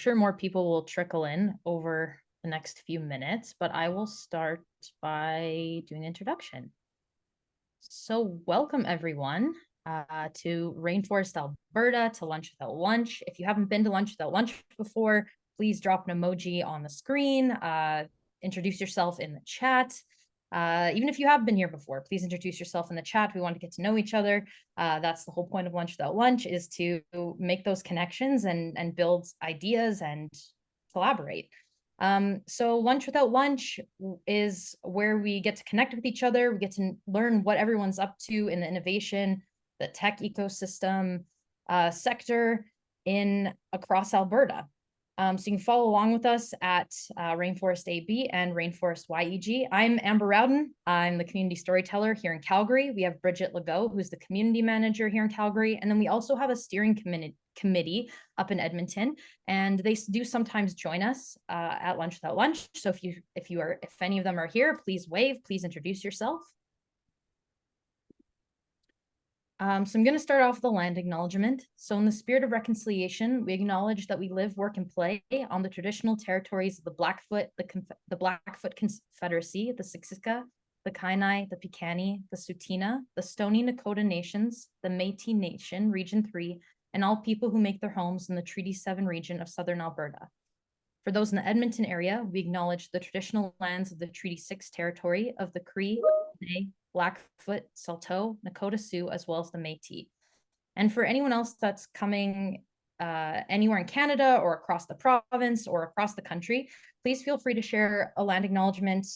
sure more people will trickle in over the next few minutes, but I will start by doing an introduction. So welcome everyone to Rainforest Alberta, to Lunch Without Lunch. If you haven't been to Lunch Without Lunch before, please drop an emoji on the screen, introduce yourself in the chat. Even if you have been here before, please introduce yourself in the chat. We want to get to know each other. That's the whole point of Lunch Without Lunch, is to make those connections and build ideas and collaborate. So Lunch Without Lunch is where we get to connect with each other. We get to learn what everyone's up to in the innovation, the tech ecosystem sector across Alberta. So you can follow along with us at Rainforest AB and Rainforest YEG. I'm Amber Rowden. I'm the community storyteller here in Calgary. We have Bridget Legault, who's the community manager here in Calgary. And then we also have a steering committee up in Edmonton, and they do sometimes join us at Lunch Without Lunch. So if any of them are here, please wave, please introduce yourself. So I'm going to start off with the land acknowledgement. So in the spirit of reconciliation, we acknowledge that we live, work, and play on the traditional territories of the Blackfoot, the Blackfoot Confederacy, the Siksika, the Kainai, the Piikani, the Tsuut'ina, the Stoney Nakoda Nations, the Métis Nation, Region 3, and all people who make their homes in the Treaty 7 region of Southern Alberta. For those in the Edmonton area, we acknowledge the traditional lands of the Treaty 6 territory of the Cree, Blackfoot, Saulteaux, Nakota Sioux, as well as the Métis. And for anyone else that's coming anywhere in Canada or across the province or across the country, please feel free to share a land acknowledgement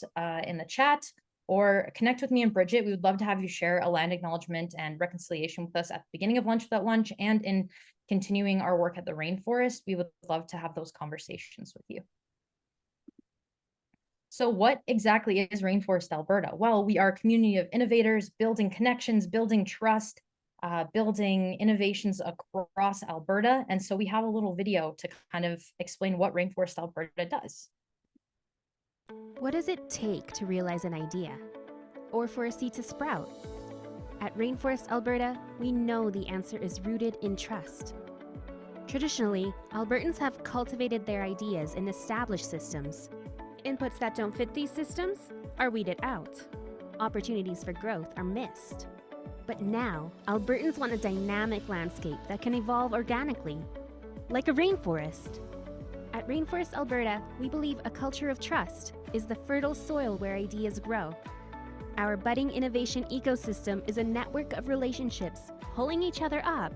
in the chat or connect with me and Bridget. We would love to have you share a land acknowledgement and reconciliation with us at the beginning of Lunch Without Lunch, and in continuing our work at the Rainforest. We would love to have those conversations with you. So what exactly is Rainforest Alberta? Well, we are a community of innovators, building connections, building trust, building innovations across Alberta. And so we have a little video to kind of explain what Rainforest Alberta does. What does it take to realize an idea, or for a seed to sprout? At Rainforest Alberta, we know the answer is rooted in trust. Traditionally, Albertans have cultivated their ideas in established systems. Inputs that don't fit these systems are weeded out. Opportunities for growth are missed. But now, Albertans want a dynamic landscape that can evolve organically, like a rainforest. At Rainforest Alberta, we believe a culture of trust is the fertile soil where ideas grow. Our budding innovation ecosystem is a network of relationships pulling each other up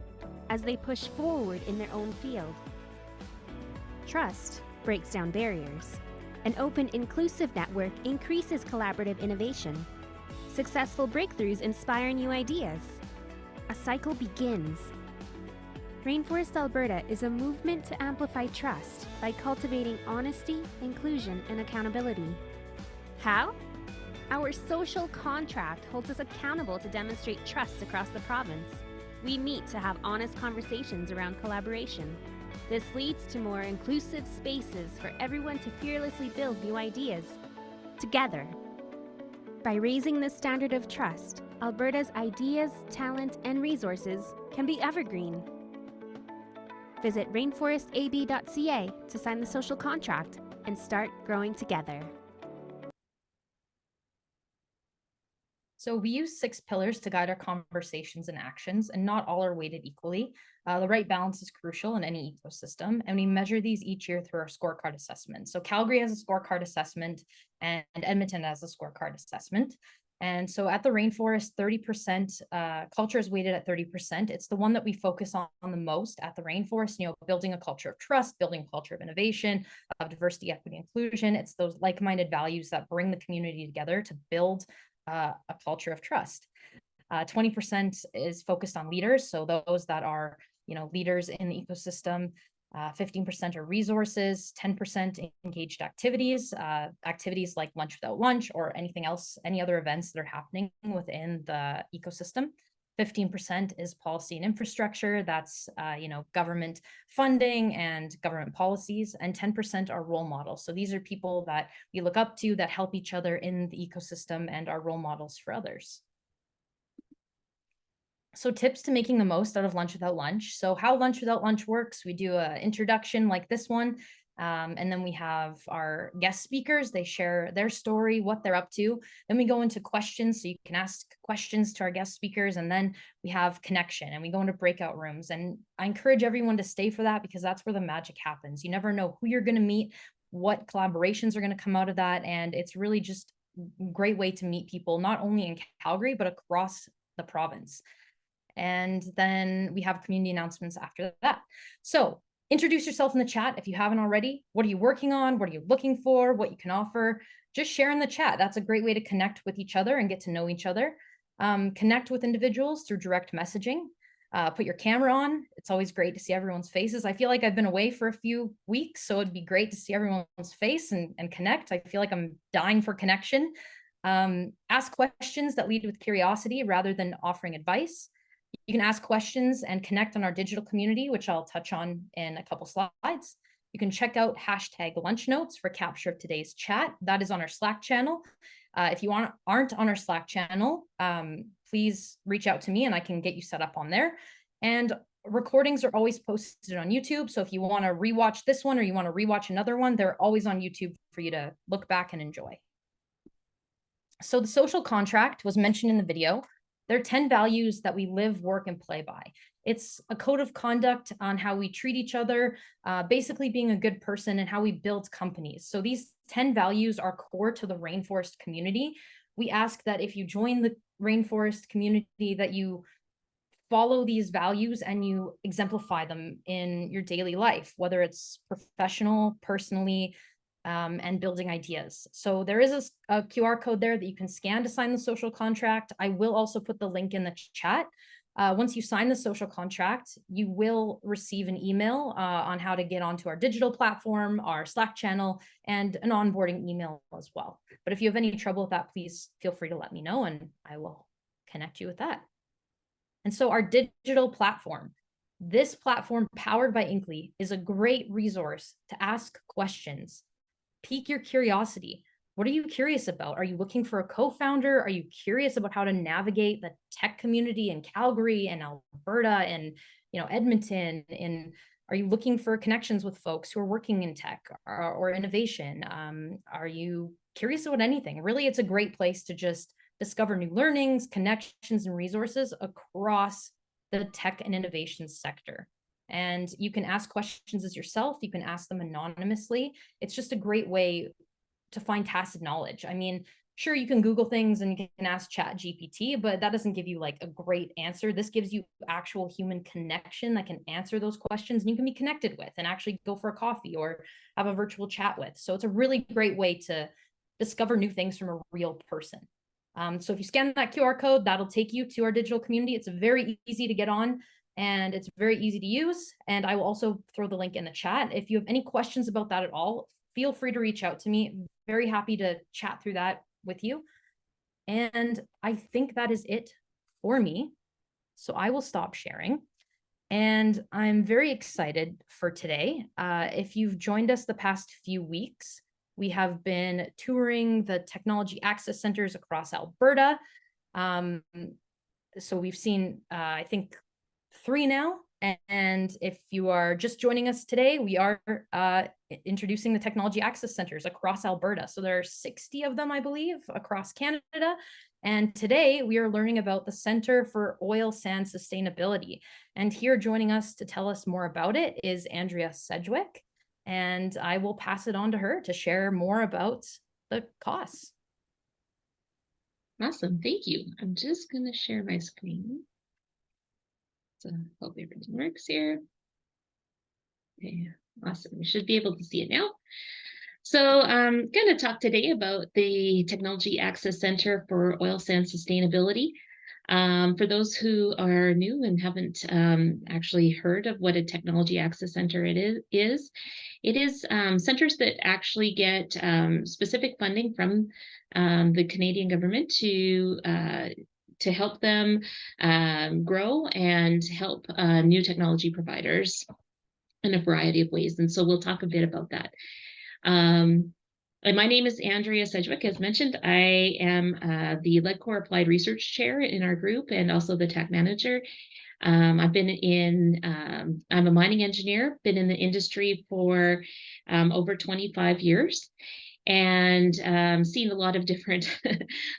as they push forward in their own field. Trust breaks down barriers. An open, inclusive network increases collaborative innovation. Successful breakthroughs inspire new ideas. A cycle begins. Rainforest Alberta is a movement to amplify trust by cultivating honesty, inclusion, and accountability. How? Our social contract holds us accountable to demonstrate trust across the province. We meet to have honest conversations around collaboration. This leads to more inclusive spaces for everyone to fearlessly build new ideas, together. By raising the standard of trust, Alberta's ideas, talent, and resources can be evergreen. Visit rainforestab.ca to sign the social contract and start growing together. So we use 6 pillars to guide our conversations and actions, and not all are weighted equally. The right balance is crucial in any ecosystem, and we measure these each year through our scorecard assessment. So Calgary has a scorecard assessment, and Edmonton has a scorecard assessment. And so at the Rainforest, 30% culture is weighted at 30%. It's the one that we focus on the most at the Rainforest, building a culture of trust, building a culture of innovation, of diversity, equity, inclusion. It's those like-minded values that bring the community together to build a culture of trust. 20% is focused on leaders. So those that are, leaders in the ecosystem. 15% are resources, 10% engaged activities, activities like Lunch Without Lunch or anything else, any other events that are happening within the ecosystem. 15% is policy and infrastructure. That's, government funding and government policies, and 10% are role models. So these are people that we look up to that help each other in the ecosystem and are role models for others. So tips to making the most out of Lunch Without Lunch. So how Lunch Without Lunch works, we do an introduction like this one. And then we have our guest speakers. They share their story, what they're up to. Then we go into questions. So you can ask questions to our guest speakers. And then we have connection and we go into breakout rooms. And I encourage everyone to stay for that because that's where the magic happens. You never know who you're going to meet, what collaborations are going to come out of that. And it's really just a great way to meet people, not only in Calgary, but across the province. And then we have community announcements after that. So introduce yourself in the chat if you haven't already. What are you working on? What are you looking for? What you can offer? Just share in the chat. That's a great way to connect with each other and get to know each other. Connect with individuals through direct messaging. Put your camera on. It's always great to see everyone's faces. I feel like I've been away for a few weeks, so it'd be great to see everyone's face and connect. I feel like I'm dying for connection. Ask questions that lead with curiosity rather than offering advice. You can ask questions and connect on our digital community, which I'll touch on in a couple slides. You can check out #lunchnotes for capture of today's chat. That is on our Slack channel. If you aren't on our Slack channel, please reach out to me and I can get you set up on there. And recordings are always posted on YouTube. So if you want to rewatch this one or you want to rewatch another one, they're always on YouTube for you to look back and enjoy. So the social contract was mentioned in the video. There are 10 values that we live, work, and play by. It's a code of conduct on how we treat each other, basically being a good person and how we build companies. So these 10 values are core to the rainforest community. We ask that if you join the rainforest community, that you follow these values and you exemplify them in your daily life, whether it's professional, personally, and building ideas. So there is a QR code there that you can scan to sign the social contract. I will also put the link in the chat. Once you sign the social contract, you will receive an email on how to get onto our digital platform, our Slack channel, and an onboarding email as well. But if you have any trouble with that, please feel free to let me know and I will connect you with that. And so our digital platform, this platform powered by Inkly, is a great resource to ask questions. Pique your curiosity. What are you curious about? Are you looking for a co-founder? Are you curious about how to navigate the tech community in Calgary and Alberta and Edmonton? And are you looking for connections with folks who are working in tech or innovation? Are you curious about anything? Really, it's a great place to just discover new learnings, connections, and resources across the tech and innovation sector. And you can ask questions as yourself. You can ask them anonymously. It's just a great way to find tacit knowledge. I mean, sure, you can Google things and you can ask ChatGPT, but that doesn't give you like a great answer. This gives you actual human connection that can answer those questions and you can be connected with and actually go for a coffee or have a virtual chat with. So it's a really great way to discover new things from a real person. So if you scan that QR code, that'll take you to our digital community. It's very easy to get on. And it's very easy to use. And I will also throw the link in the chat. If you have any questions about that at all, feel free to reach out to me. Very happy to chat through that with you. And I think that is it for me. So I will stop sharing. And I'm very excited for today. If you've joined us the past few weeks, we have been touring the technology access centers across Alberta. So we've seen, I think, 3 now. And if you are just joining us today, we are introducing the technology access centers across Alberta. So there are 60 of them, I believe, across Canada. And today we are learning about the Center for Oil Sands Sustainability. And here joining us to tell us more about it is Andrea Sedgwick. And I will pass it on to her to share more about the COSS. Awesome, thank you. I'm just going to share my screen. So hopefully everything works here. Okay, awesome. We should be able to see it now. So I'm going to talk today about the Technology Access Center for Oil Sands Sustainability. For those who are new and haven't actually heard of what a Technology Access Center it is centers that actually get specific funding from the Canadian government to help them grow and help new technology providers in a variety of ways. And so we'll talk a bit about that. my name is Andrea Sedgwick. As mentioned, I am the LEDCOR Applied Research Chair in our group and also the TAC Manager. I'm a mining engineer, been in the industry for over 25 years and seen a lot of different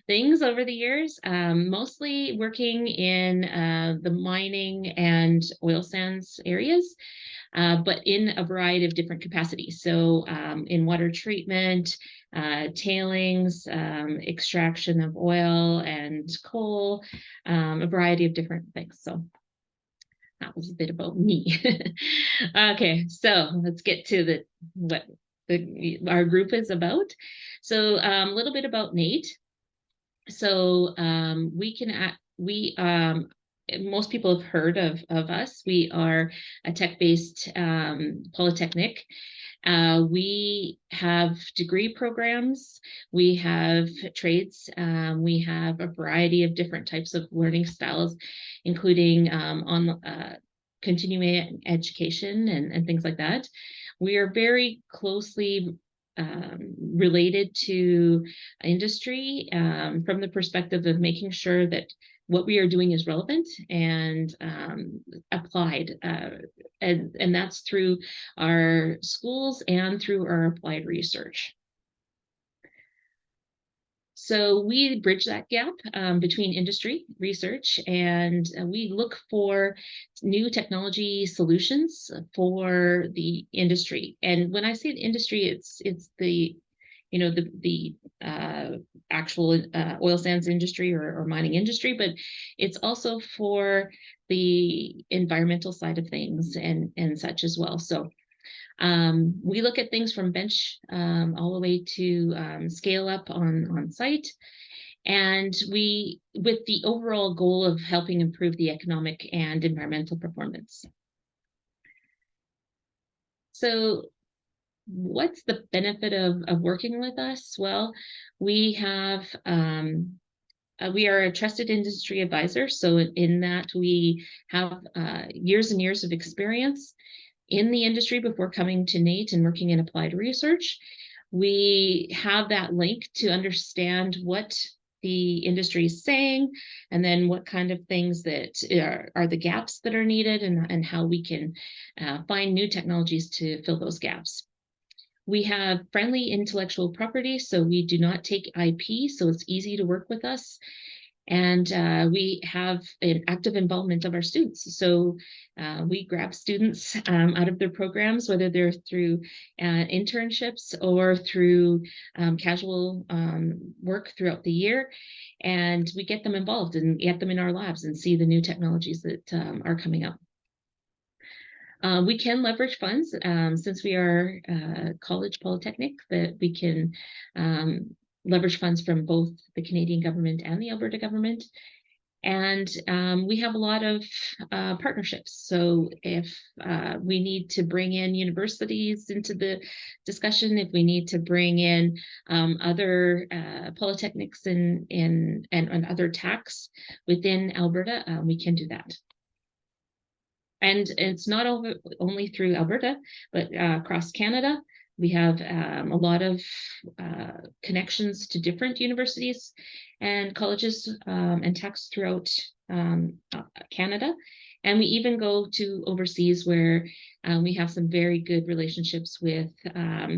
things over the years, mostly working in the mining and oil sands areas. But in a variety of different capacities. So in water treatment, tailings, extraction of oil and coal, a variety of different things. So that was a bit about me. Okay, so let's get to what our group is about. So a little bit about NAIT. So most people have heard of us. We are a tech-based polytechnic. We have degree programs, we have trades, we have a variety of different types of learning styles, including continuing education and things like that. We are very closely related to industry from the perspective of making sure that what we are doing is relevant and applied. And that's through our schools and through our applied research. So we bridge that gap between industry research, and we look for new technology solutions for the industry. And when I say the industry, it's the actual oil sands industry or mining industry, but it's also for the environmental side of things and such as well. So we look at things from bench all the way to scale up on site. And with the overall goal of helping improve the economic and environmental performance. So what's the benefit of working with us? Well, we are a trusted industry advisor. So in that we have years and years of experience in the industry before coming to NAIT and working in applied research. We have that link to understand what the industry is saying, and then what kind of things that are the gaps that are needed, and how we can find new technologies to fill those gaps. We have friendly intellectual property, so we do not take IP, so it's easy to work with us. And we have an active involvement of our students. So we grab students out of their programs, whether they're through internships or through casual work throughout the year. And we get them involved and get them in our labs and see the new technologies that are coming up. We can leverage funds since we are college polytechnic, that we can leverage funds from both the Canadian government and the Alberta government. And we have a lot of partnerships. So if we need to bring in universities into the discussion, if we need to bring in other polytechnics and other TACs within Alberta, we can do that. And it's not only through Alberta, but across Canada. We have a lot of connections to different universities and colleges and TACs throughout Canada. And we even go to overseas where we have some very good relationships with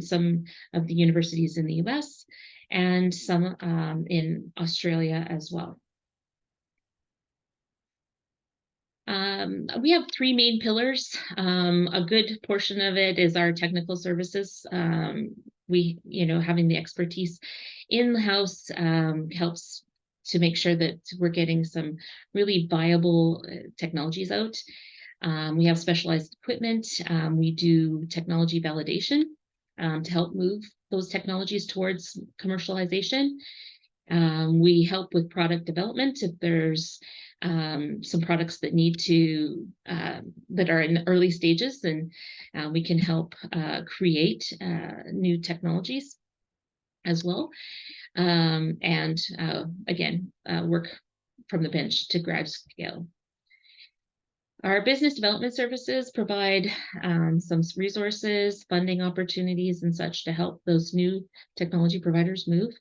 some of the universities in the US and some in Australia as well. We have three main pillars. A good portion of it is our technical services. Having the expertise in the house helps to make sure that we're getting some really viable technologies out. We have specialized equipment. We do technology validation to help move those technologies towards commercialization. We help with product development if there's some products that that are in early stages, and we can help create new technologies as well. Again, work from the bench to grad scale. Our business development services provide some resources, funding opportunities, and such to help those new technology providers move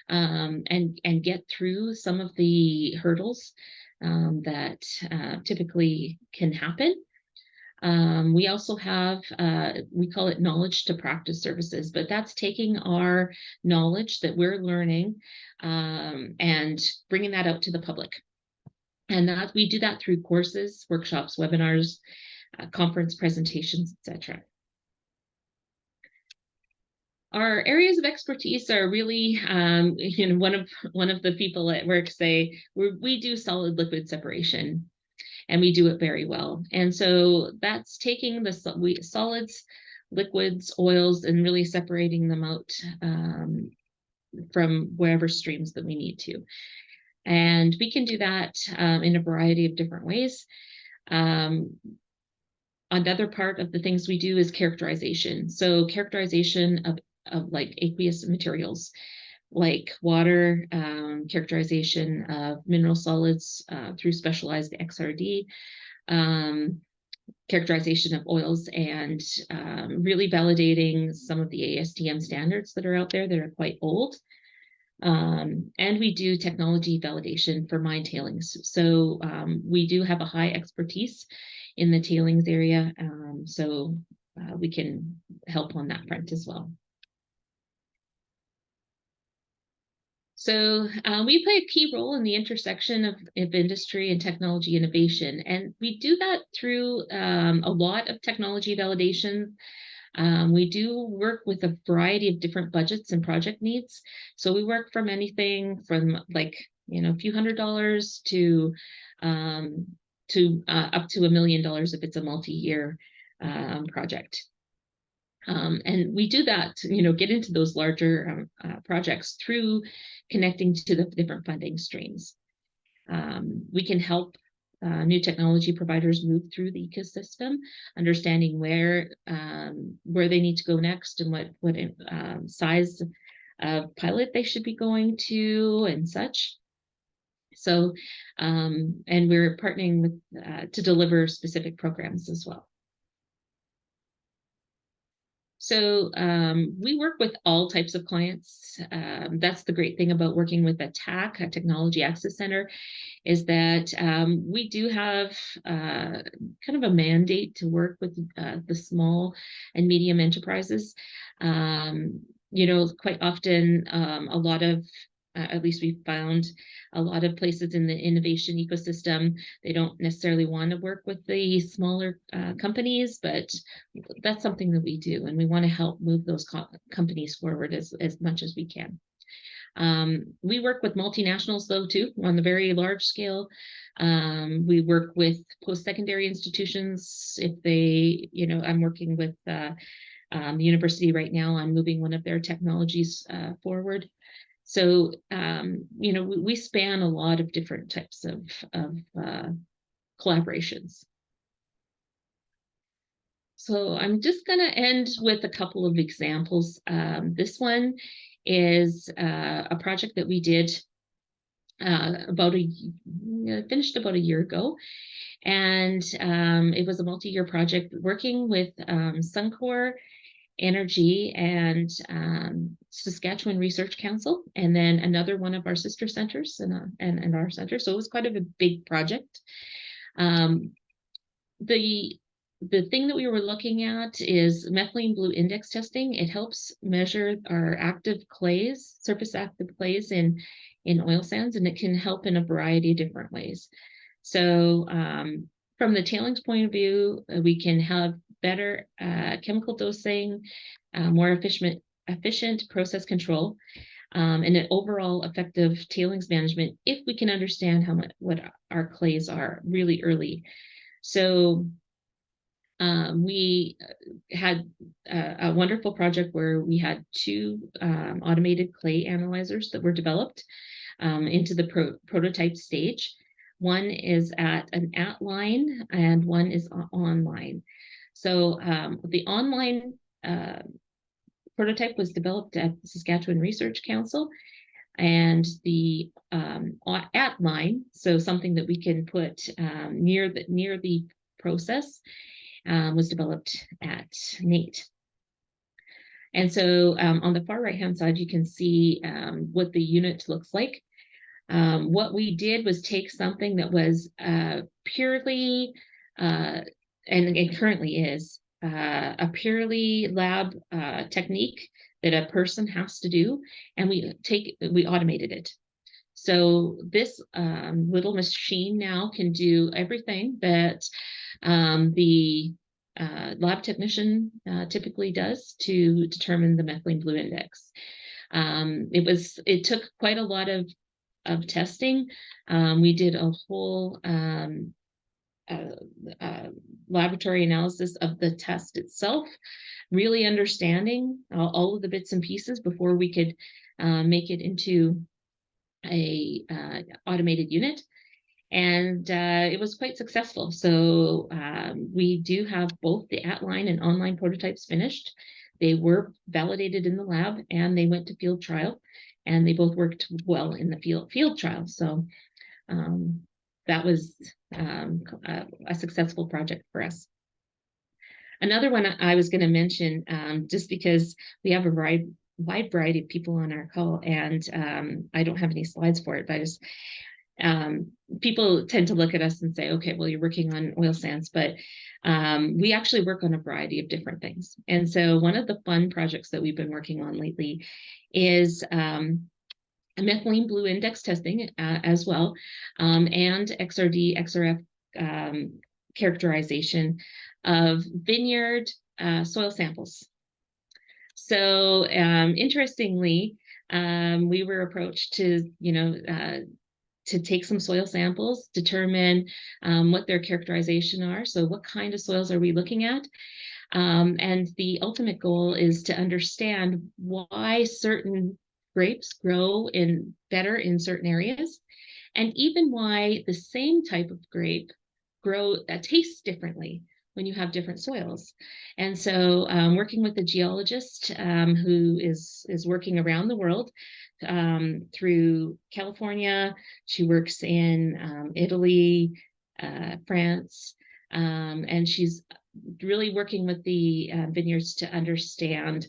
and get through some of the hurdles that typically can happen. We also have, we call it knowledge to practice services, but that's taking our knowledge that we're learning and bringing that out to the public. And that we do that through courses, workshops, webinars, conference presentations, etc. Our areas of expertise are really, one of the people at work say we do solid liquid separation, and we do it very well. And so that's taking the solids, liquids, oils, and really separating them out from wherever streams that we need to. And we can do that in a variety of different ways. Another part of the things we do is characterization. So characterization of like aqueous materials, like water, characterization of mineral solids through specialized XRD, characterization of oils, and really validating some of the ASTM standards that are out there that are quite old. And we do technology validation for mine tailings. So we do have a high expertise in the tailings area, so we can help on that front as well. So we play a key role in the intersection of industry and technology innovation, and we do that through a lot of technology validation. We do work with a variety of different budgets and project needs. So we work from anything from like, a few $100s to up to $1 million if it's a multi-year project. And we do that, get into those larger projects through connecting to the different funding streams. We can help new technology providers move through the ecosystem, understanding where they need to go next and what size of pilot they should be going to and such. So, and we're partnering with to deliver specific programs as well. So we work with all types of clients. That's the great thing about working with a TAC, a Technology Access Center, is that we do have kind of a mandate to work with the small and medium enterprises. Quite often a lot of, at least we've found, a lot of places in the innovation ecosystem, they don't necessarily want to work with the smaller companies, but that's something that we do, and we want to help move those companies forward as much as we can. We work with multinationals though too, on the very large scale. We work with post-secondary institutions. If they, I'm working with the university right now on moving one of their technologies forward. So, we span a lot of different types of collaborations. So I'm just going to end with a couple of examples. This one is a project that we did finished about a year ago. And it was a multi-year project working with Suncor Energy and Saskatchewan Research Council, and then another one of our sister centers and our center. So it was quite a big project. The thing that we were looking at is methylene blue index testing. It helps measure our active clays, surface active clays in oil sands, and it can help in a variety of different ways. So from the tailings point of view, we can have better chemical dosing, more efficient process control, and an overall effective tailings management if we can understand what our clays are really early. So we had a wonderful project where we had two automated clay analyzers that were developed into the prototype stage. One is at an at-line and one is online. So the online prototype was developed at the Saskatchewan Research Council, and the at-line, so something that we can put near the process was developed at NAIT. And so on the far right-hand side, you can see what the unit looks like. What we did was take something that was purely, and it currently is, a purely lab technique that a person has to do, and we automated it. So this little machine now can do everything that the lab technician typically does to determine the methylene blue index. It took quite a lot of testing. We did a whole laboratory analysis of the test itself, really understanding all of the bits and pieces before we could make it into a automated unit. And it was quite successful. So we do have both the at-line and online prototypes finished. They were validated in the lab and they went to field trial, and they both worked well in the field trial. So that was a successful project for us. Another one I was going to mention, just because we have a wide variety of people on our call, and I don't have any slides for it, but I just people tend to look at us and say, okay, well, you're working on oil sands, but we actually work on a variety of different things. And so one of the fun projects that we've been working on lately is methylene blue index testing as well, and XRD, XRF characterization of vineyard soil samples. So interestingly, we were approached to, to take some soil samples, determine what their characterization are. So what kind of soils are we looking at? And the ultimate goal is to understand why certain grapes grow better in certain areas, and even why the same type of grape tastes differently when you have different soils. And so working with a geologist who is working around the world, through California, she works in Italy, France, and she's really working with the vineyards to understand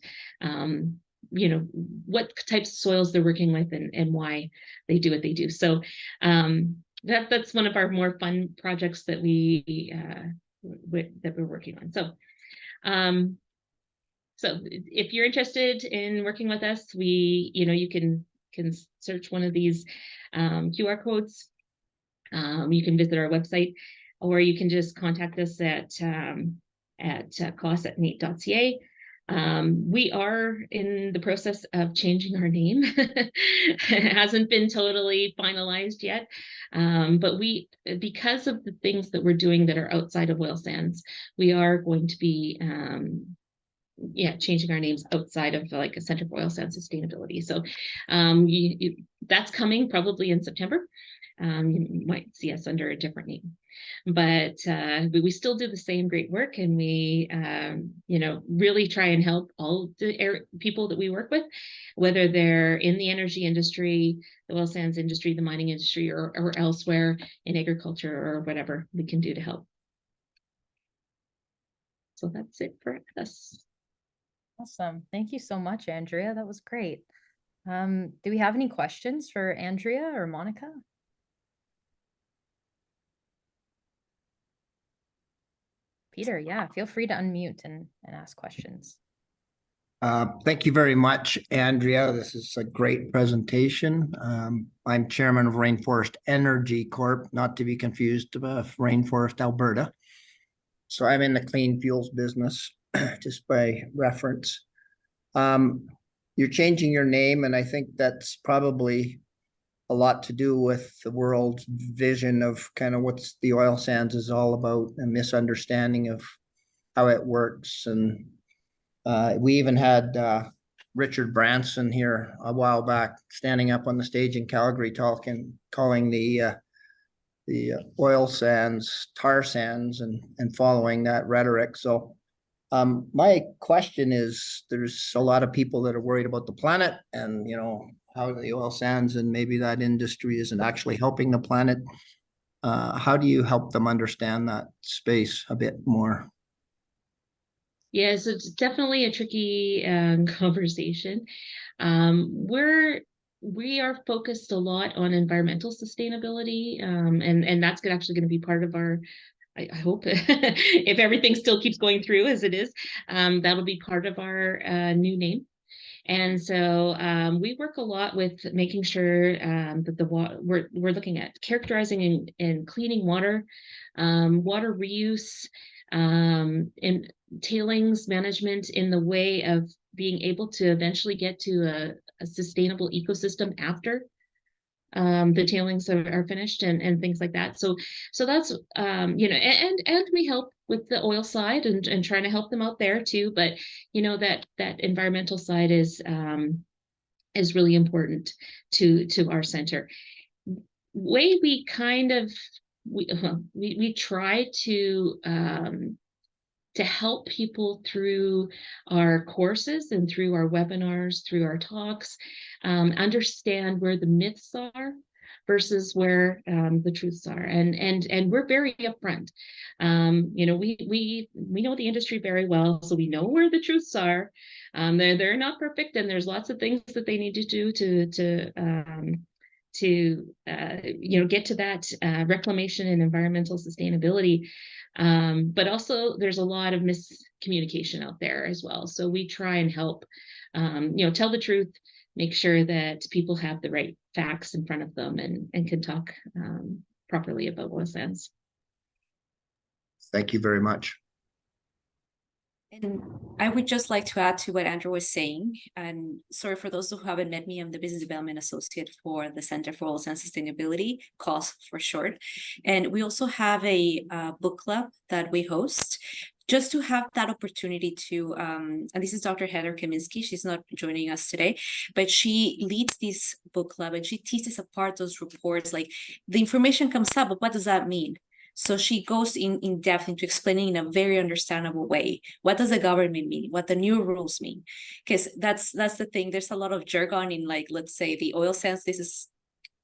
what types of soils they're working with and why they do what they do. So that's one of our more fun projects that we're working on. So if you're interested in working with us, you can search one of these QR codes. You can visit our website, or you can just contact us at COSS@NAIT.ca. We are in the process of changing our name. It hasn't been totally finalized yet, but because of the things that we're doing that are outside of oil sands, we are going to be changing our names outside of like a Center for Oil Sands Sustainability. So that's coming probably in September. You might see us under a different name, but we still do the same great work, and we really try and help all the people that we work with, whether they're in the energy industry, the oil sands industry, the mining industry, or elsewhere in agriculture, or whatever we can do to help. So that's it for us. Awesome. Thank you so much, Andrea. That was great. Do we have any questions for Andrea or Monica? Peter, yeah, feel free to unmute and ask questions. Thank you very much, Andrea. This is a great presentation. I'm chairman of Rainforest Energy Corp, not to be confused with Rainforest Alberta. So I'm in the clean fuels business, just by reference. You're changing your name, and I think that's probably a lot to do with the world's vision of kind of what the oil sands is all about, a misunderstanding of how it works. And we even had Richard Branson here a while back, standing up on the stage in Calgary, calling the oil sands tar sands, and following that rhetoric. So my question is, there's a lot of people that are worried about the planet, and how the oil sands and maybe that industry isn't actually helping the planet. How do you help them understand that space a bit more? Yeah, so it's definitely a tricky conversation. We are focused a lot on environmental sustainability, and that's actually going to be part of our. I hope if everything still keeps going through as it is, that'll be part of our new name. And so we work a lot with making sure that the water we're looking at characterizing and cleaning water, water reuse, and tailings management in the way of being able to eventually get to a sustainable ecosystem after the tailings are finished and things like that. So that's and we help with the oil side and trying to help them out there too. But that environmental side is really important to our center. Way we kind of we try to help people through our courses and through our webinars, through our talks, understand where the myths are versus where the truths are, and we're very upfront. We know the industry very well, so we know where the truths are. They're not perfect, and there's lots of things that they need to do to get to that reclamation and environmental sustainability. But also there's a lot of miscommunication out there as well. So we try and help, tell the truth, make sure that people have the right facts in front of them and can talk properly about oil sands. Thank you very much. And I would just like to add to what Andrew was saying. And sorry for those who haven't met me, I'm the Business Development Associate for the Center for Oil Sands Sustainability, COSS for short. And we also have a book club that we host just to have that opportunity to, and this is Dr. Heather Kaminsky, she's not joining us today, but she leads this book club and she teases apart those reports, like the information comes up, but what does that mean? So she goes in depth into explaining in a very understandable way. What does the government mean? What the new rules mean? Because that's the thing. There's a lot of jargon in, like, let's say the oil sands, this is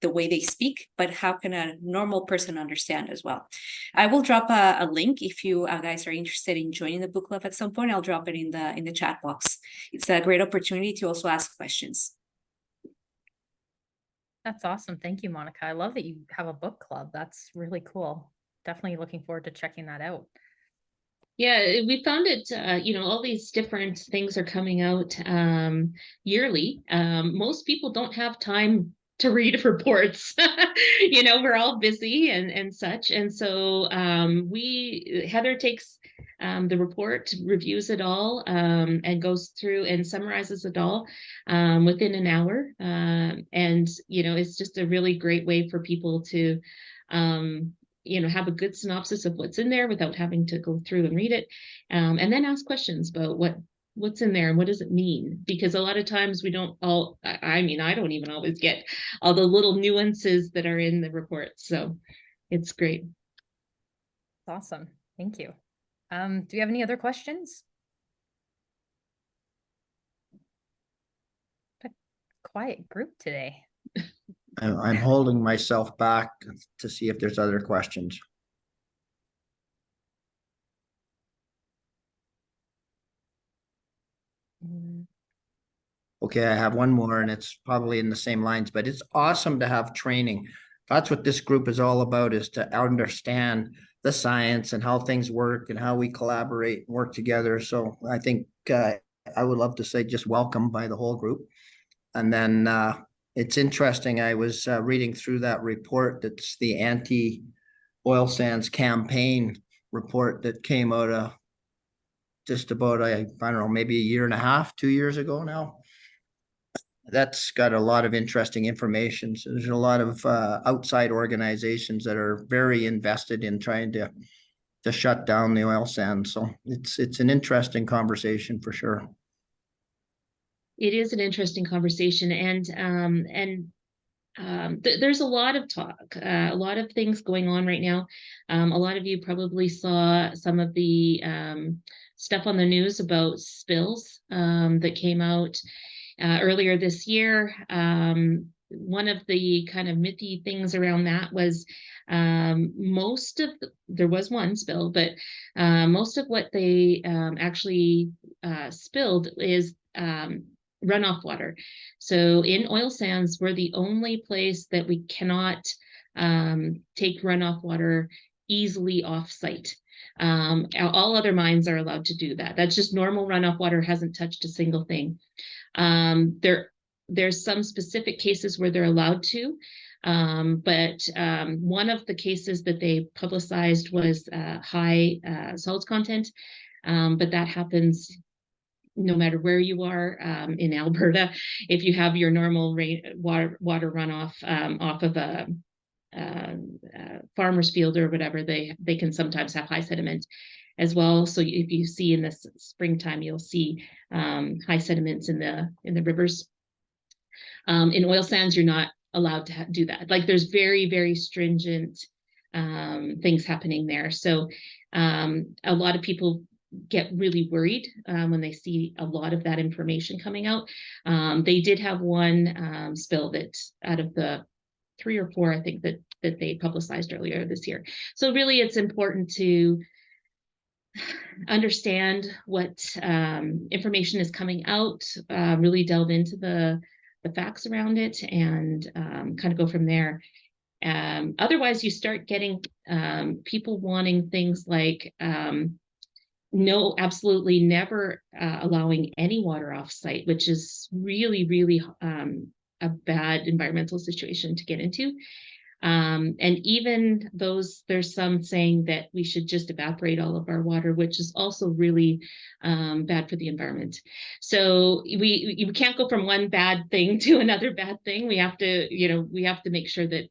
the way they speak, but how can a normal person understand as well? I will drop a link if you guys are interested in joining the book club at some point. I'll drop it in the chat box. It's a great opportunity to also ask questions. That's awesome. Thank you, Monica. I love that you have a book club. That's really cool. Definitely looking forward to checking that out. Yeah, we found it, all these different things are coming out yearly. Most people don't have time to read reports. We're all busy and such. And so Heather takes the report, reviews it all, and goes through and summarizes it all within an hour. And it's just a really great way for people to have a good synopsis of what's in there without having to go through and read it, and then ask questions about what's in there and what does it mean? Because a lot of times we don't all, I don't even always get all the little nuances that are in the report. So it's great. Awesome. Thank you. Do you have any other questions? A quiet group today. I'm holding myself back to see if there's other questions. Okay, I have one more, and it's probably in the same lines, but it's awesome to have training. That's what this group is all about, is to understand the science and how things work and how we collaborate and work together. So I think I would love to say just welcome by the whole group. And then it's interesting, I was reading through that report. That's the anti-oil sands campaign report that came out just about, I don't know, maybe a year and a half, 2 years ago now. That's got a lot of interesting information. So there's a lot of outside organizations that are very invested in trying to shut down the oil sands. So it's an interesting conversation for sure. It is an interesting conversation, and there's a lot of talk, a lot of things going on right now. A lot of you probably saw some of the stuff on the news about spills that came out earlier this year. one of the kind of mythy things around that was there was one spill, but most of what they actually spilled is runoff water. So in oil sands, we're the only place that we cannot take runoff water easily off site. All other mines are allowed to do that. That's just normal runoff water, hasn't touched a single thing. There's some specific cases where they're allowed to, but one of the cases that they publicized was high solids content, but that happens no matter where you are in Alberta. If you have your normal water runoff off of a farmer's field or whatever, they can sometimes have high sediment as well. So if you see in the springtime, you'll see high sediments in the rivers. In oil sands, you're not allowed to do that. Like there's very, very stringent things happening there. So a lot of people get really worried when they see a lot of that information coming out. They did have one spill that out of the 3 or 4, I think, that they publicized earlier this year. So really, it's important to understand what information is coming out, really delve into the facts around it, and kind of go from there. Otherwise, you start getting people wanting things like no, absolutely never allowing any water off site, which is really, really a bad environmental situation to get into. And even there's some saying that we should just evaporate all of our water, which is also really bad for the environment. So you can't go from one bad thing to another bad thing. We have to make sure that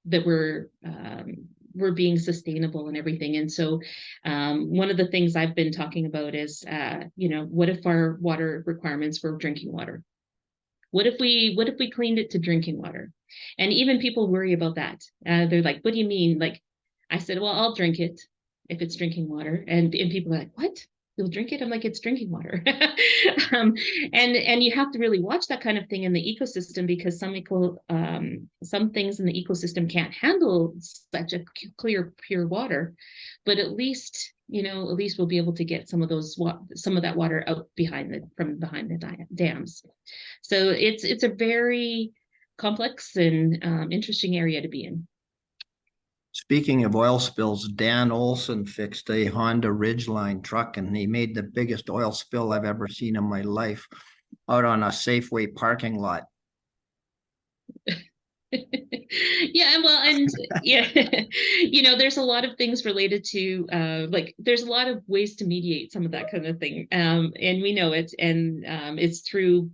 that we're being sustainable and everything. And so one of the things I've been talking about is, what if our water requirements were drinking water? What if we cleaned it to drinking water? And even people worry about that. They're like, what do you mean? Like, I said, well, I'll drink it if it's drinking water. And people are like, what? You'll drink it? I'm like, it's drinking water. And you have to really watch that kind of thing in the ecosystem, because some things in the ecosystem can't handle such a clear, pure water. But at least we'll be able to get some of that water out from behind the dams. So it's a very complex and interesting area to be in. Speaking of oil spills, Dan Olson fixed a Honda Ridgeline truck, and he made the biggest oil spill I've ever seen in my life out on a Safeway parking lot. Yeah, well, and yeah, there's a lot of things related to there's a lot of ways to mediate some of that kind of thing, and we know it, and it's through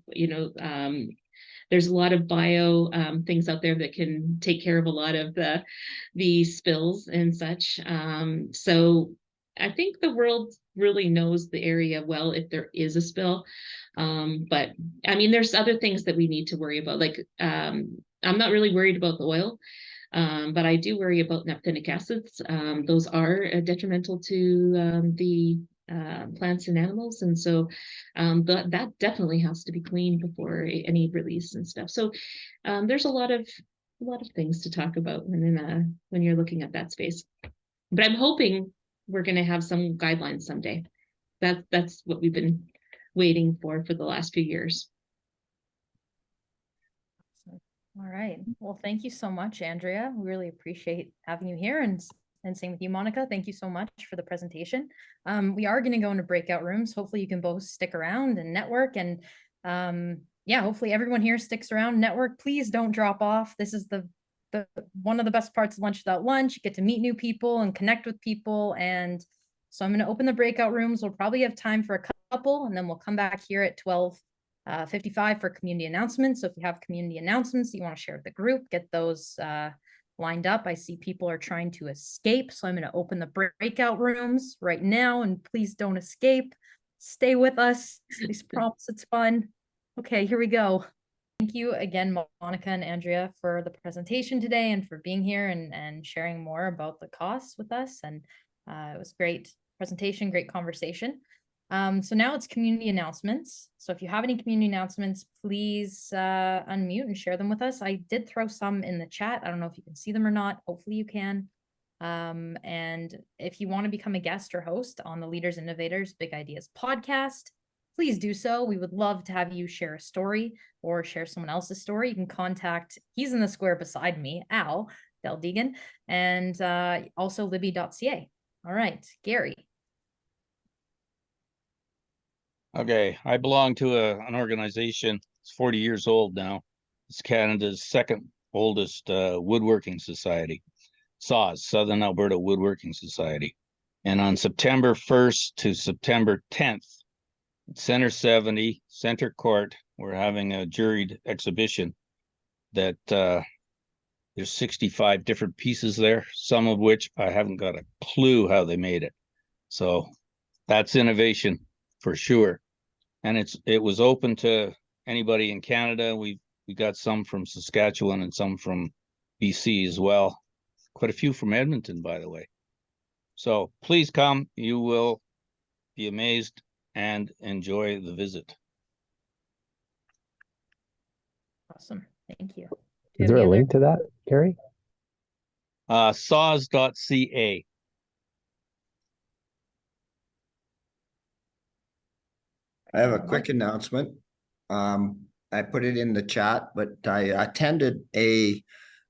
there's a lot of bio things out there that can take care of a lot of the spills and such. So I think the world really knows the area well if there is a spill. But I mean, there's other things that we need to worry about. Like I'm not really worried about the oil, but I do worry about naphthenic acids. Those are detrimental to the plants and animals, and so that definitely has to be cleaned before any release and stuff. So there's a lot of things to talk about when you're looking at that space. But I'm hoping we're going to have some guidelines someday. That's what we've been waiting for the last few years. All right. Well, thank you so much, Andrea. We really appreciate having you here, and same with you, Monica. Thank you so much for the presentation. We are going to go into breakout rooms. Hopefully you can both stick around and network, and yeah, hopefully everyone here sticks around, network. Please don't drop off. This is the one of the best parts of Lunch Without Lunch. You get to meet new people and connect with people. And so I'm going to open the breakout rooms. We'll probably have time for a couple, and then we'll come back here at 12:55 for community announcements. So if you have community announcements that you want to share with the group, get those lined up. I see people are trying to escape, so I'm going to open the breakout rooms right now, and please don't escape. Stay with us. These prompts, it's fun. Okay, here we go. Thank you again, Monica and Andrea, for the presentation today and for being here and sharing more about the COSS with us. And it was great presentation, great conversation. So now it's community announcements. So if you have any community announcements, please unmute and share them with us. I did throw some in the chat. I don't know if you can see them or not. Hopefully you can. And if you want to become a guest or host on the Leaders Innovators Big Ideas podcast, please do so. We would love to have you share a story or share someone else's story. You can contact, he's in the square beside me, Al Del Deegan, and also libby.ca. All right, Gary. Okay, I belong to an organization. It's 40 years old now. It's Canada's second oldest woodworking society, COSS, Southern Alberta Woodworking Society. And on September 1st to September 10th, Center 70, Center Court, we're having a juried exhibition that there's 65 different pieces there, some of which I haven't got a clue how they made it. So that's innovation for sure. And it was open to anybody in Canada. We got some from Saskatchewan and some from BC as well. Quite a few from Edmonton, by the way. So please come. You will be amazed and enjoy the visit. Awesome. Thank you. Is there a link to that, Gary? saws.ca. I have a quick announcement. I put it in the chat, but I attended a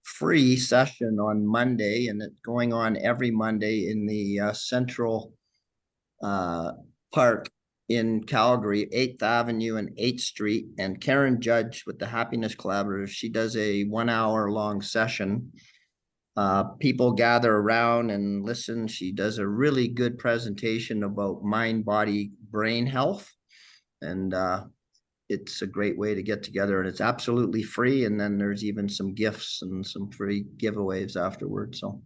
free session on Monday, and it's going on every Monday in the Central Park in Calgary, 8th Avenue and 8th Street. And Karen Judge with the Happiness Collaborative, she does a 1 hour long session. People gather around and listen. She does a really good presentation about mind, body, brain health. And it's a great way to get together, and it's absolutely free. And then there's even some gifts and some free giveaways afterwards. So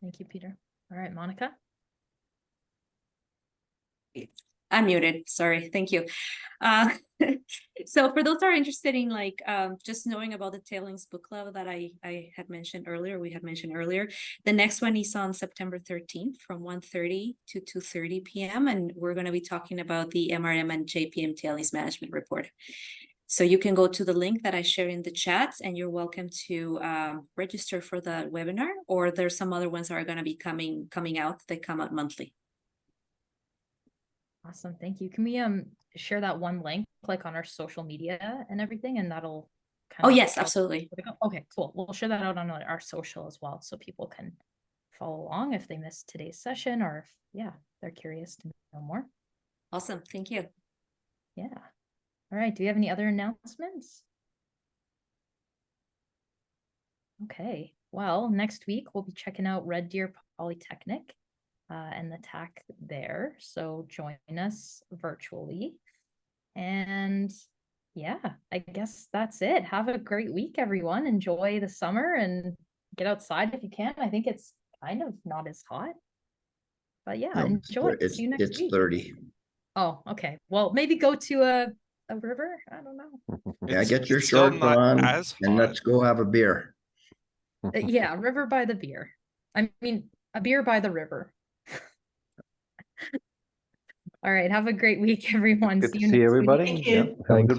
thank you, Peter. All right, Monica. I'm muted. Sorry. Thank you. So for those who are interested in just knowing about the Tailings Book Club that I had mentioned earlier, we had mentioned earlier, the next one is on September 13th from 1:30 to 2:30 p.m. And we're going to be talking about the MRM and JPM Tailings Management Report. So you can go to the link that I share in the chat, and you're welcome to register for the webinar, or there's some other ones that are going to be coming out. They come out monthly. Awesome. Thank you. Can we share that one link like on our social media and everything, and that'll kind Oh, of yes, absolutely. Okay, cool. We'll share that out on our social as well, so people can follow along if they missed today's session, or if they're curious to know more. Awesome. Thank you. Yeah. All right. Do we have any other announcements? Okay. Well, next week we'll be checking out Red Deer Polytechnic and the TAC there. So join us virtually. And yeah, I guess that's it. Have a great week, everyone. Enjoy the summer and get outside if you can. I think it's kind of not as hot. But yeah, enjoy. See you next week. 30. Oh, okay. Well, maybe go to a river. I don't know. Yeah, get your shorts on and let's go have a beer. Yeah, river by the beer. I mean, a beer by the river. All right. Have a great week, everyone. Good to see everybody. Thank you. Thanks.